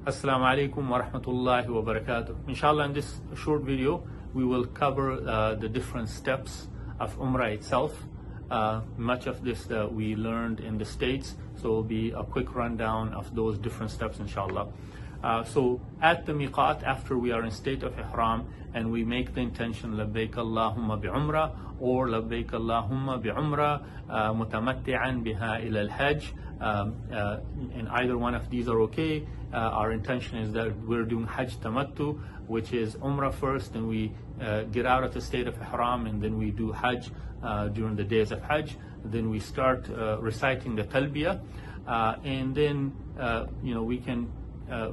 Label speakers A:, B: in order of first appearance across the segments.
A: Assalamu alaikum wa rahmatullahi wa barakatuh. Inshallah, in this short video, we will cover the different steps of Umrah itself. Much of this we learned in the States, so it will be a quick rundown of those different steps, inshallah. So at the miqat, after we are in state of Ihram and we make the intention labbaik Allahumma bi Umrah or labbaik Allahumma bi Umrah mutamatti'an biha ila al-Hajj, and either one of these are okay. Our intention is that we're doing Hajj tamattu, which is Umrah first, and we get out of the state of Ihram, and then we do Hajj during the days of Hajj. Then we start reciting the Talbiyah, and then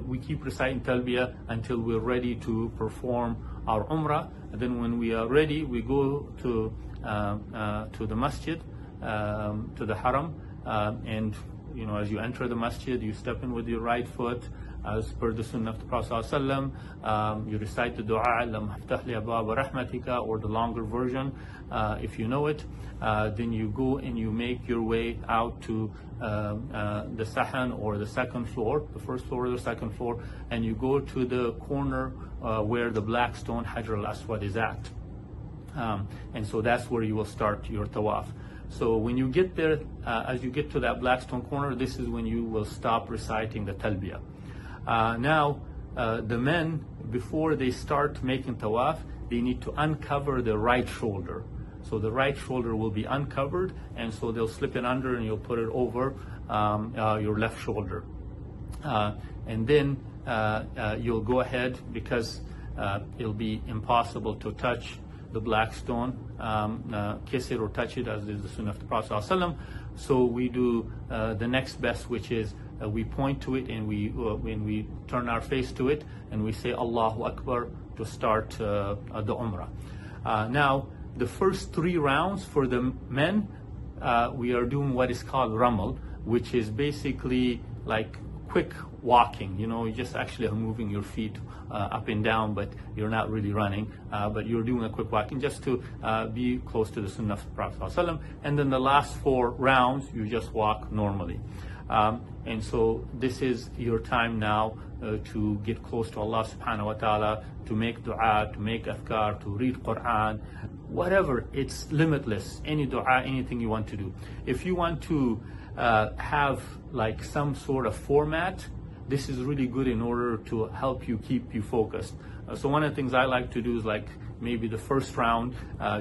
A: we keep reciting Talbiyah until we're ready to perform our Umrah. And then when we are ready, we go to the masjid, to the Haram, and as you enter the masjid, you step in with your right foot, as per the sunnah of the Prophet ﷺ. You recite the dua, Allahumma aftah li abwaaba rahmatika, or the longer version, if you know it. Then you go and you make your way out to the sahan, or the second floor, the first floor or the second floor, and you go to the corner where the black stone Hajar al-Aswad is at. And so that's where you will start your Tawaf. So when you get there, as you get to that black stone corner, this is when you will stop reciting the Talbiyah. Now, the men, before they start making Tawaf, they need to uncover the right shoulder. So the right shoulder will be uncovered, and so they'll slip it under and you'll put it over your left shoulder. And then you'll go ahead, because it'll be impossible to touch the black stone, kiss it or touch it, as is the sunnah of the Prophet ﷺ. So we do the next best, which is we point to it, and when we turn our face to it, and we say Allahu Akbar to start the Umrah. Now, the first 3 rounds for the men, we are doing what is called Ramal, which is basically like quick walking. You just actually are moving your feet up and down, but you're not really running, but you're doing a quick walking just to be close to the sunnah of the Prophet ﷺ. And then the last 4 rounds, you just walk normally. And so this is your time now to get close to Allah subhanahu wa ta'ala, to make dua, to make afkar, to read Quran, whatever. It's limitless. Any dua, anything you want to do. If you want to have like some sort of format, this is really good in order to help you keep you focused. So one of the things I like to do is, like, maybe the first round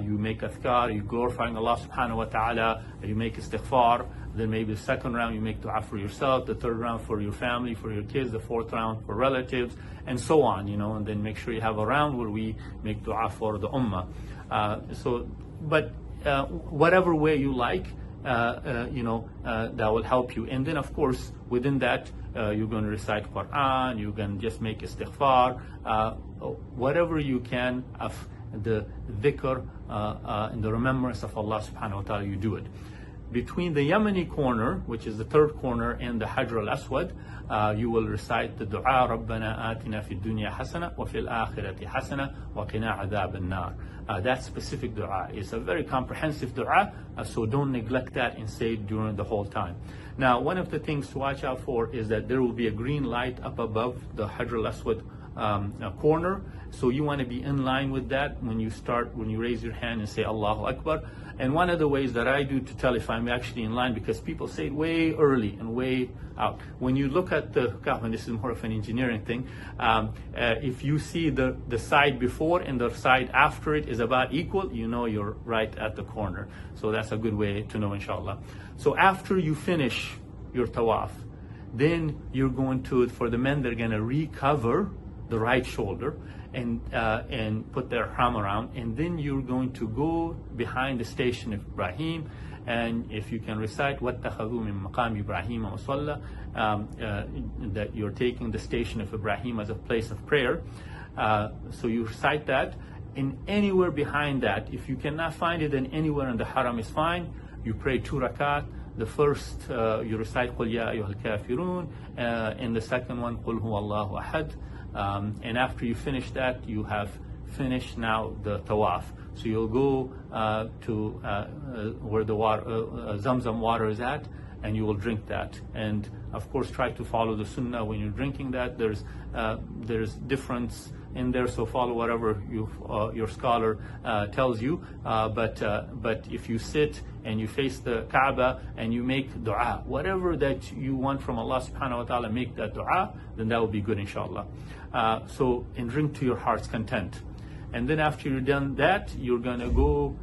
A: you make afkar, you glorifying Allah subhanahu wa ta'ala, you make istighfar. Then maybe the second round you make dua for yourself, the third round for your family, for your kids, the fourth round for relatives, and so on, and then make sure you have a round where we make dua for the ummah. But whatever way you like, that will help you. And then, of course, within that, you're going to recite Quran, you can just make istighfar, whatever you can of the dhikr and the remembrance of Allah subhanahu wa ta'ala, you do it. Between the Yemeni corner, which is the third corner, and the Hajar al-Aswad, you will recite the dua, Rabbana atina fi dunya hasana wa fil akhirati hasana wa qina adhab an-nar. That specific dua is a very comprehensive dua, so don't neglect that and say it during the whole time. Now, one of the things to watch out for is that there will be a green light up above the Hajar al-Aswad corner, so you want to be in line with that when you raise your hand and say Allahu Akbar. And one of the ways that I do to tell if I'm actually in line, because people say it way early and way out. When you look at the Kaaba, and this is more of an engineering thing, if you see the side before and the side after it is about equal, you're right at the corner. So that's a good way to know, inshallah. So after you finish your Tawaf, then you're going to, for the men, they're going to recover the right shoulder and put their ihram around, and then you're going to go behind the station of Ibrahim, and if you can recite وَاتَّخَذُوا مِن مَقَامِ إِبْرَاهِيمَ مُصَلَّى, that you're taking the station of Ibrahim as a place of prayer. So you recite that, and anywhere behind that, if you cannot find it, then anywhere in the haram is fine. You pray 2 rakat. The first, you recite قُلْ يَا أَيُّهَا الْكَافِرُونَ, and the second one قُلْ هُوَ اللَّهُ أَحَدٌ. And after you finish that, you have finished now the Tawaf. So you'll go to where the water, Zamzam water is at, and you will drink that. And of course, try to follow the sunnah when you're drinking that. There's difference in there, so follow whatever your scholar tells you. But if you sit and you face the Kaaba and you make dua, whatever that you want from Allah subhanahu wa ta'ala, make that dua, then that will be good, inshaAllah. And drink to your heart's content. And then after you're done that, you're gonna go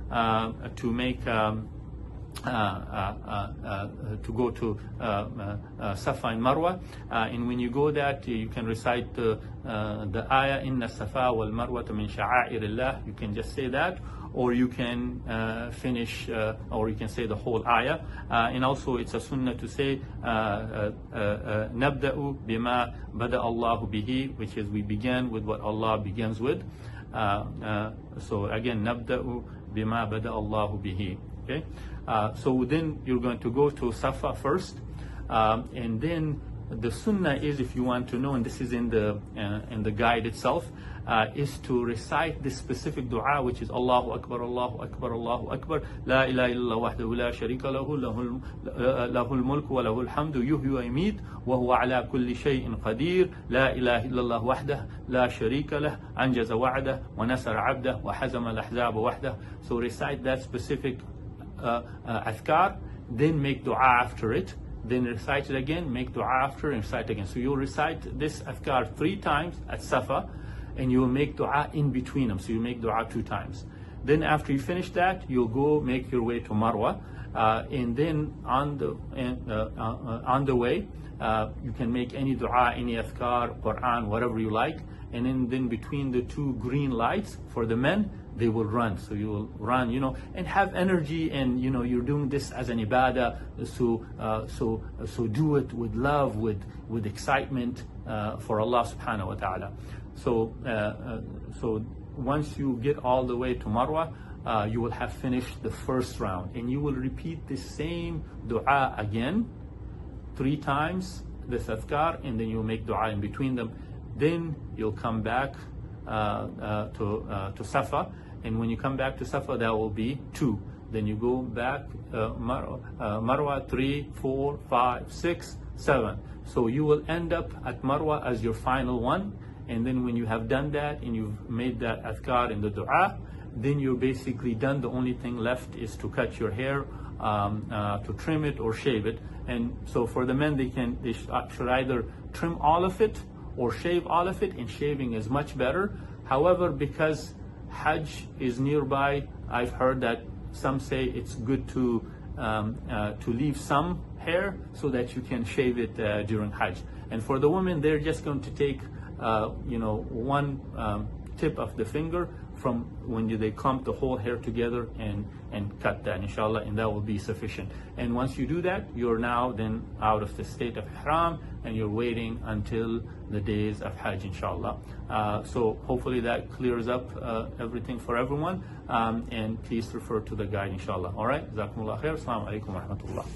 A: to make to go to Safa and Marwa, and when you go that, you can recite the ayah, Inna Safa wal Marwa min sha'airillah. You can just say that, or you can finish, or you can say the whole ayah. And also it's a sunnah to say Nabda'u bima bada Allahu bihi, which is we begin with what Allah begins with. So again, Nabda'u bima bada Allahu bihi. Okay. So then you're going to go to Safa first, and then the sunnah is, if you want to know, and this is in the guide itself, is to recite this specific dua, which is Allahu Akbar, Allahu Akbar, Allahu Akbar, La ilaha illallah wahdahu la sharika lahu, lahul mulku wa lahul hamdu, yuhyi wa yumeet, wa huwa ala kulli shay'in qadir, La ilaha illallah wahdahu la sharika lah, anjaza wa'dah, wa nasara 'abdah, wa hazama al-ahzaba wahdah. So recite that specific adhkar, then make dua after it, then recite it again, make dua after, and recite again. So you'll recite this adhkar 3 times at Safa, and you will make dua in between them. So you make dua 2 times. Then after you finish that, you'll go make your way to Marwa, and then on the way, you can make any dua, any adhkar, Quran, whatever you like. And then between the 2 green lights for the men, they will run. So you will run, and have energy, and you're doing this as an ibadah. So do it with love, with excitement for Allah subhanahu wa ta'ala. So once you get all the way to Marwa, you will have finished the first round, and you will repeat the same dua again 3 times, this adhkar, and then you'll make dua in between them. Then you'll come back to Safa, and when you come back to Safa, that will be 2. Then you go back Marwa 3, 4, 5, 6, 7. So you will end up at Marwa as your final one. And then when you have done that and you've made that adhkar in the dua, then you're basically done. The only thing left is to cut your hair, to trim it or shave it. And so for the men, they should either trim all of it or shave all of it, and shaving is much better. However, because Hajj is nearby, I've heard that some say it's good to leave some hair so that you can shave it during Hajj. And for the women, they're just going to take one tip of the finger from when they clump the whole hair together and cut that, inshallah, and that will be sufficient. And once you do that, you're now then out of the state of Ihram, and you're waiting until the days of Hajj, inshallah. So hopefully that clears up everything for everyone, and please refer to the guide, inshallah. All right, Jazakumullah khair. Assalamu alaikum wa rahmatullah.